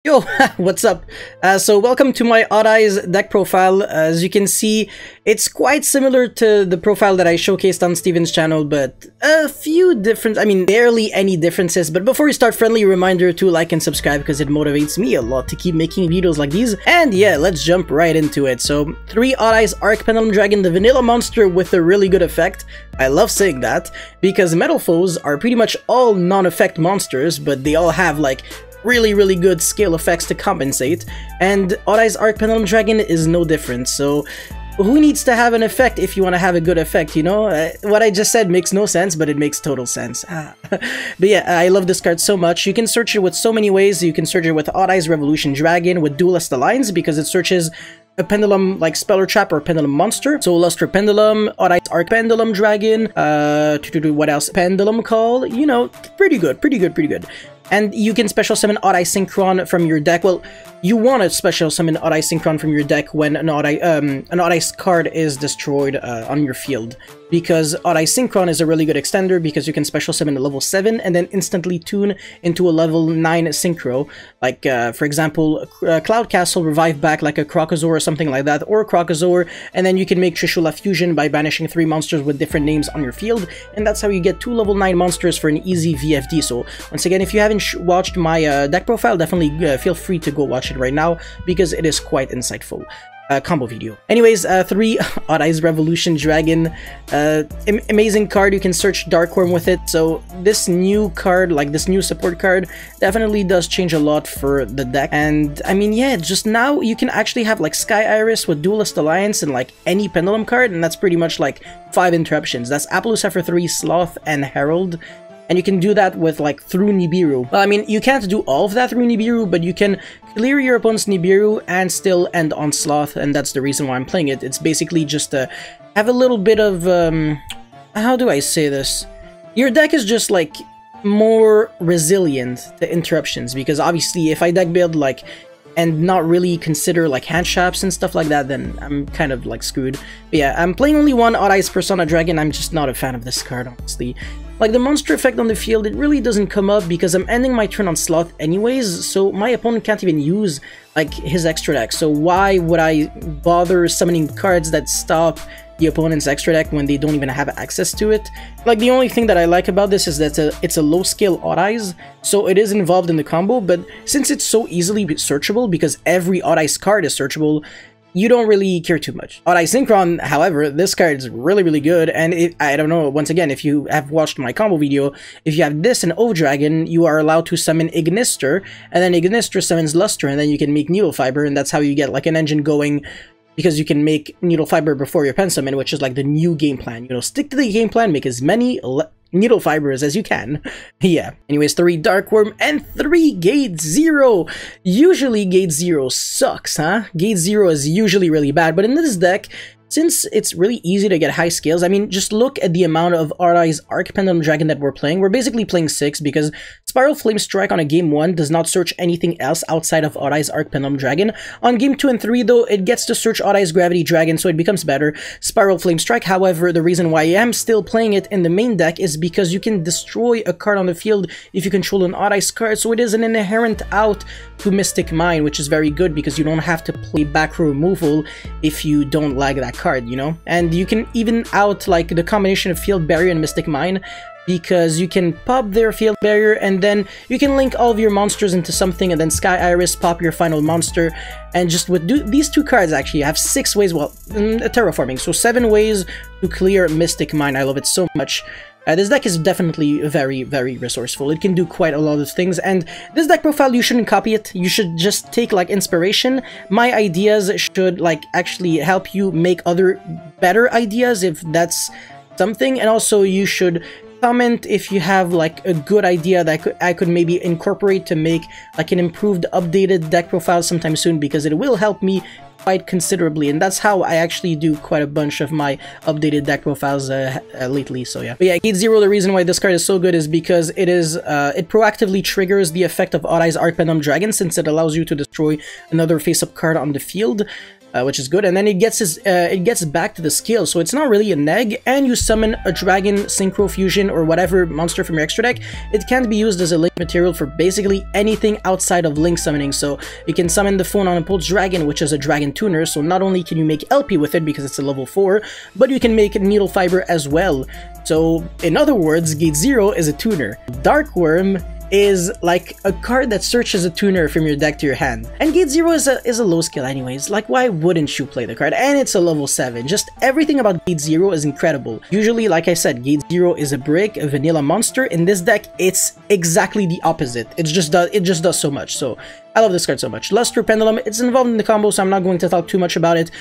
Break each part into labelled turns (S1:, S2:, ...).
S1: Yo, what's up? So welcome to my Odd Eyes deck profile. As you can see, it's quite similar to the profile that I showcased on Steven's channel, but a few barely any differences. But before we start, friendly reminder to like and subscribe because it motivates me a lot to keep making videos like these. And yeah, let's jump right into it. So 3 Odd Eyes Arc Pendulum Dragon, the vanilla monster with a really good effect. I love saying that because metal foes are pretty much all non-effect monsters, but they all have like really good scale effects to compensate, and Odd Eyes Arc Pendulum Dragon is no different. So who needs to have an effect if you want to have a good effect, you know? What I just said makes no sense, but it makes total sense. But yeah, I love this card so much. You can search it with so many ways. You can search it with Odd Eyes Revolution Dragon, with Duelist Alliance, because it searches a pendulum like Speller Trap or Pendulum Monster. So Lustre Pendulum, Odd Eyes Arc Pendulum Dragon, what else? Pendulum Call, you know, pretty good. And you can special summon Odd Eyes Synchron from your deck. Well, you want to special summon Odd Eyes Synchron from your deck when an Odd Eyes card is destroyed on your field. Because Odd Eyes Synchron is a really good extender because you can special summon a level 7 and then instantly tune into a level 9 Synchro. Like, for example, Cloud Castle revive back like a Crocosaur or something like that, or a Crocosaur, and then you can make Trishula Fusion by banishing 3 monsters with different names on your field, and that's how you get 2 level 9 monsters for an easy VFD. So, once again, if you haven't watched my deck profile, definitely feel free to go watch it right now because it is quite insightful. Combo video. Anyways, 3 Odd Eyes Revolution Dragon, amazing card. You can search Dark Worm with it. So this new card, like this new support card, definitely does change a lot for the deck. And I mean, yeah, just now you can actually have like Sky Iris with Duelist Alliance and like any Pendulum card, and that's pretty much like 5 interruptions. That's Appaloosa for 3, Sloth, and Herald. And you can do that with, like, through Nibiru. Well, I mean, you can't do all of that through Nibiru, but you can clear your opponent's Nibiru and still end on Sloth, and that's the reason why I'm playing it. It's basically just to have a little bit of, how do I say this? Your deck is just, like, more resilient to interruptions, because obviously if I deck build, like, and not really consider like hand traps and stuff like that, then I'm kind of like screwed. But yeah, I'm playing only one Odd Eyes Persona Dragon. I'm just not a fan of this card, honestly. Like the monster effect on the field, it really doesn't come up because I'm ending my turn on Sloth anyways, so my opponent can't even use like his extra deck. So why would I bother summoning cards that stop the opponent's extra deck when they don't even have access to it? Like, the only thing that I like about this is that it's a low scale Odd Eyes, so it is involved in the combo, but since it's so easily searchable because every Odd Eyes card is searchable, you don't really care too much. Odd Eyes Synchron, however, this card is really good, and I don't know, once again, if you have watched my combo video, if you have this and O Dragon, you are allowed to summon Ignister, and then Ignister summons Lustre, and then you can make Needle Fiber, and that's how you get like an engine going, because you can make Needle Fiber before your pen summon, which is like the new game plan. You know, stick to the game plan, make as many Needle Fibers as you can. Yeah. Anyways, 3 Dark Worm and 3 Gate 0. Usually Gate 0 sucks, huh? Gate 0 is usually really bad, but in this deck, since it's really easy to get high scales, I mean, just look at the amount of Odd Eyes Arc Pendulum Dragon that we're playing. We're basically playing 6 because Spiral Flame Strike on a game 1 does not search anything else outside of Odd Eyes Arc Pendulum Dragon. On game 2 and 3, though, it gets to search Odd Eyes Gravity Dragon, so it becomes better. Spiral Flame Strike, however, the reason why I am still playing it in the main deck is because you can destroy a card on the field if you control an Odd Eyes card, so it is an inherent out to Mystic Mine, which is very good because you don't have to play back row removal if you don't like that card, you know? And you can even out like the combination of Field Barrier and Mystic Mine because you can pop their Field Barrier and then you can link all of your monsters into something and then Sky Iris, pop your final monster, and just with these 2 cards actually you have 6 ways, well, terraforming, so 7 ways to clear Mystic Mine. I love it so much. This deck is definitely very resourceful. It can do quite a lot of things, and this deck profile, you shouldn't copy it. You should just take like inspiration. My ideas should like actually help you make other better ideas if that's something, and also you should comment if you have like a good idea that I could maybe incorporate to make like an improved updated deck profile sometime soon, because it will help me quite considerably, and that's how I actually do quite a bunch of my updated deck profiles lately, so yeah. But yeah, Gate 0, the reason why this card is so good is because it proactively triggers the effect of Odd Eyes Arc Pendulum Dragon, since it allows you to destroy another face-up card on the field. which is good. And then it gets back to the skill, so it's not really a neg. And you summon a dragon, synchro fusion, or whatever monster from your extra deck. It can be used as a link material for basically anything outside of link summoning. So you can summon the Phone on Impulse Dragon, which is a dragon tuner. So not only can you make LP with it because it's a level 4, but you can make Needle Fiber as well. So in other words, Gate 0 is a tuner. Dark Worm is like a card that searches a tuner from your deck to your hand. And Gate 0 is a low skill anyways, like why wouldn't you play the card? And it's a level 7, just everything about Gate 0 is incredible. Usually, like I said, Gate 0 is a brick, a vanilla monster. In this deck, it's exactly the opposite. It just does so much, so I love this card so much. Luster Pendulum, it's involved in the combo, so I'm not going to talk too much about it.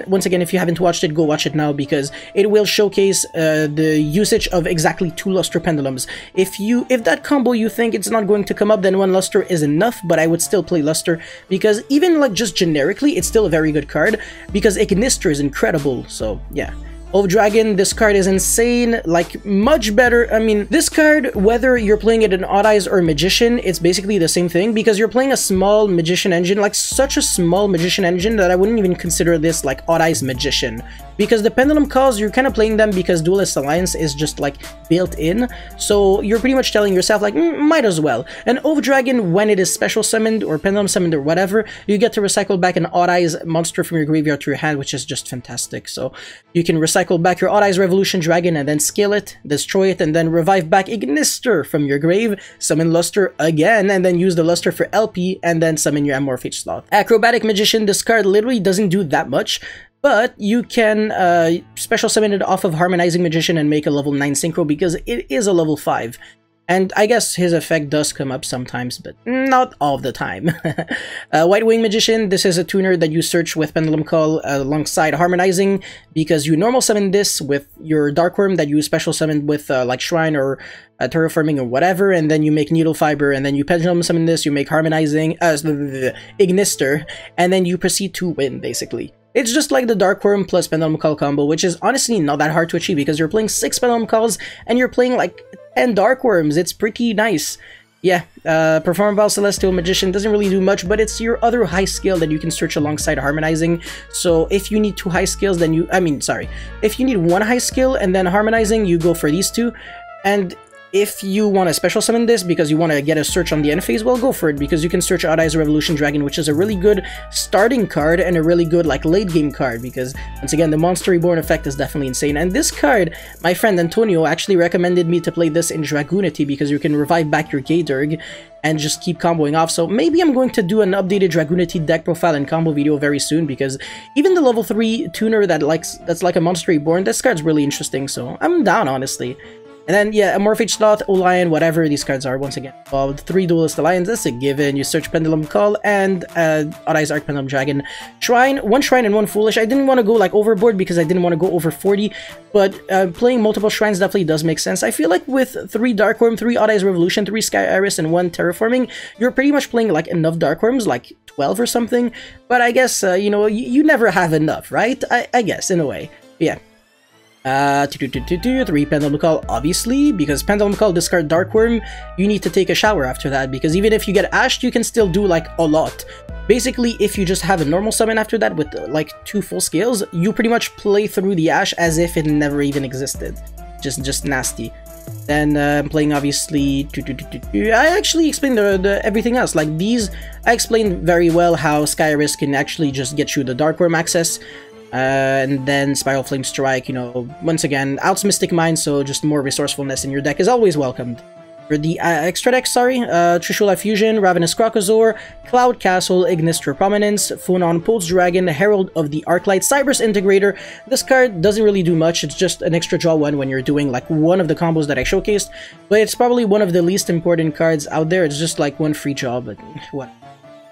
S1: Once again, if you haven't watched it, go watch it now, because it will showcase the usage of exactly 2 Luster Pendulums. If that combo you think it's not going to come up, then 1 Luster is enough, but I would still play Luster, because even like just generically, it's still a very good card, because Ignister is incredible, so yeah. Oath Dragon, this card is insane, like much better. I mean, this card, whether you're playing it in Odd Eyes or Magician, it's basically the same thing, because you're playing a small Magician engine, like such a small Magician engine that I wouldn't even consider this like Odd Eyes Magician. Because the Pendulum Calls, you're kind of playing them because Duelist Alliance is just like built in, so you're pretty much telling yourself like, might as well. And Oath Dragon, when it is special summoned or Pendulum summoned or whatever, you get to recycle back an Odd Eyes monster from your graveyard to your hand, which is just fantastic. So you can recycle back your Odd Eyes Revolution Dragon and then scale it, destroy it, and then revive back Ignister from your grave, summon Luster again, and then use the Luster for LP, and then summon your Amorphage Sloth. Acrobatic Magician, this card literally doesn't do that much, but you can special summon it off of Harmonizing Magician and make a level 9 Synchro, because it is a level 5. And I guess his effect does come up sometimes, but not all the time. White Wing Magician, this is a tuner that you search with Pendulum Call alongside Harmonizing, because you normal summon this with your Dark Worm that you special summon with like Shrine or Terraforming or whatever, and then you make Needle Fiber, and then you Pendulum summon this, you make Harmonizing, Ignister, and then you proceed to win, basically. It's just like the Dark Worm plus Pendulum Call combo, which is honestly not that hard to achieve, because you're playing 6 Pendulum Calls and you're playing like 10 Dark Worms. It's pretty nice. Yeah, Performable Celestial Magician doesn't really do much, but it's your other high skill that you can search alongside Harmonizing. So if you need 2 high skills, then if you need 1 high skill and then Harmonizing, you go for these 2. And if you want to special summon this because you want to get a search on the end phase, well, go for it, because you can search Odd Eyes Revolution Dragon, which is a really good starting card and a really good like late game card, because once again, the Monster Reborn effect is definitely insane. And this card, my friend Antonio actually recommended me to play this in Dragoonity, because you can revive back your Gaydurg and just keep comboing off. So maybe I'm going to do an updated Dragoonity deck profile and combo video very soon, because even the level 3 tuner that's like a Monster Reborn, this card's really interesting, so I'm down, honestly. And then, yeah, Amorphage Sloth, Olion, whatever these cards are, once again. Well, 3 Duelist Alliance, that's a given. You search Pendulum Call and Odd Eyes Arc Pendulum Dragon. Shrine, 1 Shrine and 1 Foolish. I didn't want to go, like, overboard because I didn't want to go over 40, but playing multiple Shrines definitely does make sense. I feel like with 3 Dark Worm, 3 Odd Eyes Revolution, 3 Sky Iris, and 1 Terraforming, you're pretty much playing, like, enough Dark Worms, like 12 or something. But I guess, you know, you never have enough, right? I guess, in a way. But yeah. 3 Pendulum Call, obviously, because Pendulum Call, discard Dark Worm, you need to take a shower after that, because even if you get ashed, you can still do like a lot. Basically, if you just have a normal summon after that with like 2 full scales, you pretty much play through the ash as if it never even existed. Just nasty. Then I'm playing, obviously, I actually explained the everything else. Like these, I explained very well how Skyris can actually just get you the Dark Worm access. And then Spiral Flame Strike, you know, once again, outs Mystic Mind, so just more resourcefulness in your deck is always welcomed. For the extra deck, sorry, Trishula Fusion, Ravenous Crocosaur, Cloud Castle, Ignister Prominence, Phone on Impulse Dragon, Herald of the Arclight, Cyberse Integrator. This card doesn't really do much, it's just an extra draw 1 when you're doing like one of the combos that I showcased, but it's probably one of the least important cards out there. It's just like 1 free draw, but what?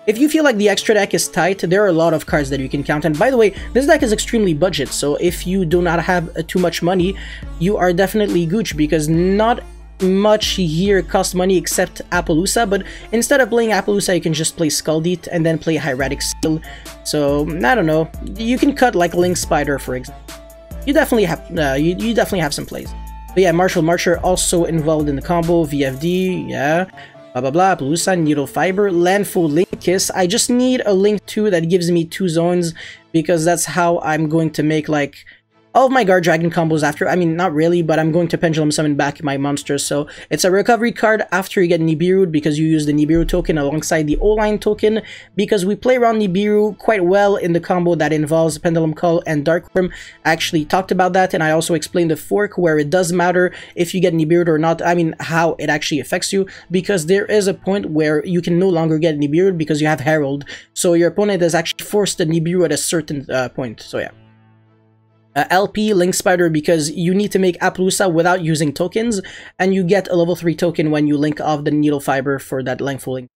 S1: If you feel like the extra deck is tight, there are a lot of cards that you can count. And by the way, this deck is extremely budget, so if you do not have too much money, you are definitely gooch, because not much here costs money except Appaloosa, but instead of playing Appaloosa, you can just play Skulldeat and then play Hieratic Seal. So, I don't know, you can cut like Link Spider, for example. You definitely have some plays. But yeah, Martial Marcher also involved in the combo, VFD, yeah. blah blah blah, Appaloosa, Needle Fiber, Landfall, Link Kiss. I just need a Link 2 that gives me 2 zones, because that's how I'm going to make like all of my Guard Dragon combos after. I mean, not really, but I'm going to Pendulum Summon back my monsters. So it's a recovery card after you get Nibiru, because you use the Nibiru token alongside the O-Line token, because we play around Nibiru quite well in the combo that involves Pendulum Call and Dark Worm. I actually talked about that, and I also explained the fork where it does matter if you get Nibiru or not. I mean, how it actually affects you, because there is a point where you can no longer get Nibiru because you have Herald. So your opponent is actually forced to Nibiru at a certain point. So yeah. LP, Link Spider, because you need to make Appaloosa without using tokens, and you get a level 3 token when you link off the Needle Fiber for that Lengthful Link.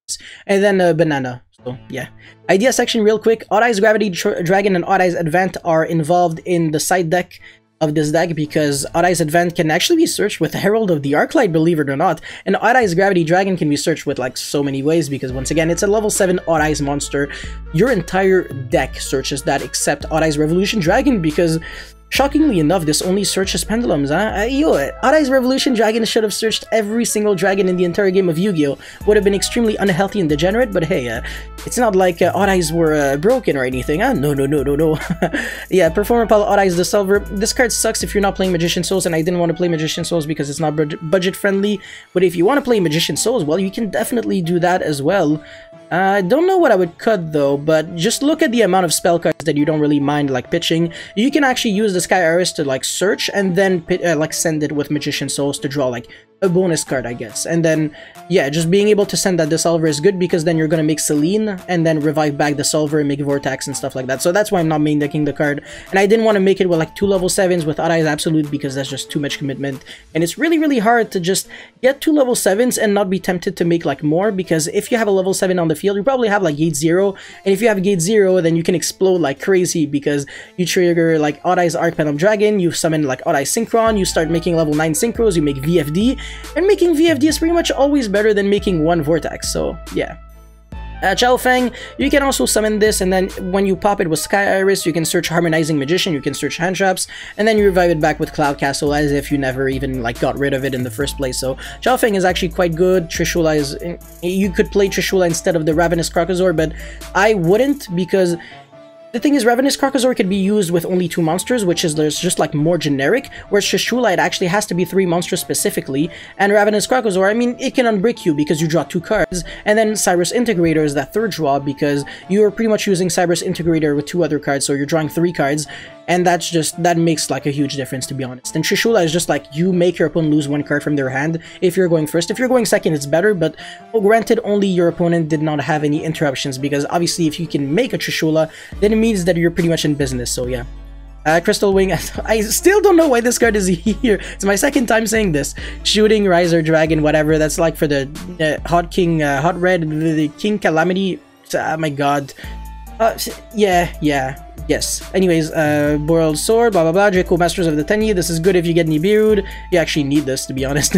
S1: And then Banana. So yeah. Idea section real quick. Odd Eyes Gravity Dragon and Odd Eyes Advent are involved in the side deck of this deck, because Odd Eyes Advent can actually be searched with Herald of the Arclight, believe it or not, and Odd Eyes Gravity Dragon can be searched with like so many ways, because once again, it's a level 7 Odd Eyes monster. Your entire deck searches that except Odd Eyes Revolution Dragon, because shockingly enough, this only searches pendulums, huh? Odd Eyes Revolution Dragon should have searched every single dragon in the entire game of Yu-Gi-Oh! Would have been extremely unhealthy and degenerate, but hey, it's not like Odd Eyes were broken or anything, huh? No. Yeah, Performer Pal Odd Eyes Dissolver. This card sucks if you're not playing Magician Souls, and I didn't want to play Magician Souls because it's not budget friendly, but if you want to play Magician Souls, well, you can definitely do that as well. I don't know what I would cut though, but just look at the amount of spell cards that you don't really mind like pitching. You can actually use the Sky Iris to like search and then like send it with Magician Souls to draw like a bonus card, I guess. And then yeah, just being able to send that Dissolver is good, because then you're gonna make Celine and then revive back Dissolver and make Vortex and stuff like that. So that's why I'm not main decking the card, and I didn't want to make it with like 2 level 7s with Odd Eyes Absolute, because that's just too much commitment, and it's really hard to just get 2 level 7s and not be tempted to make like more, because if you have a level 7 on the field, you probably have like gate 0, and if you have gate 0, then you can explode like crazy, because you trigger like Odd Eyes Arc Pendulum Dragon, you summon like Odd Eyes Synchron, you start making level 9 synchros, you make VFD, and making VFD is pretty much always better than making 1 Vortex, so yeah. Chao Feng, you can also summon this, and then when you pop it with Sky Iris, you can search Harmonizing Magician, you can search Hand Traps, and then you revive it back with Cloud Castle as if you never even like got rid of it in the first place. So Chao Feng is actually quite good. Trishula is, you could play Trishula instead of the Ravenous Crocosaur, but I wouldn't, because the thing is, Ravenous Crocosaur could be used with only 2 monsters, which is there's just like more generic, whereas Trishula, it actually has to be 3 monsters specifically, and Ravenous Crocosaur, I mean, it can unbrick you because you draw 2 cards, and then Cyrus Integrator is that 3rd draw, because you're pretty much using Cyrus Integrator with 2 other cards, so you're drawing 3 cards, and that's just, that makes like a huge difference, to be honest. And Trishula is just like, you make your opponent lose 1 card from their hand if you're going first. If you're going second, it's better, but well, granted, only your opponent did not have any interruptions, because obviously if you can make a Trishula, then it means that you're pretty much in business, so yeah. Crystal Wing, I still don't know why this card is here. It's my 2nd time saying this. Shooting, Riser, Dragon, whatever, that's like for the Hot King, Hot Red, the King Calamity, oh my god. Yes. Anyways, Boiled Sword, blah blah blah, Draco Masters of the Tenyi, this is good if you get Nibiru'd. You actually need this, to be honest.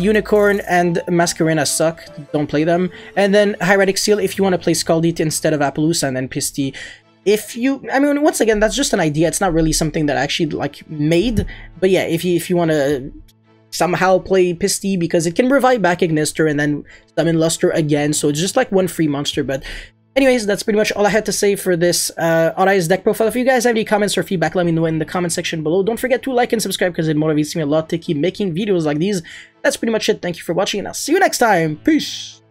S1: Unicorn and Masquerena suck, don't play them. And then Hieratic Seal if you want to play Scaldite instead of Appaloosa, and then Pisti. If you, I mean, once again, that's just an idea, it's not really something that I actually, like, made. But yeah, if you want to somehow play Pisti, because it can revive back Ignister and then summon Luster again, so it's just like 1 free monster, but anyways, that's pretty much all I had to say for this Odd Eyes deck profile. If you guys have any comments or feedback, let me know in the comment section below. Don't forget to like and subscribe, because it motivates me a lot to keep making videos like these. That's pretty much it. Thank you for watching, and I'll see you next time. Peace!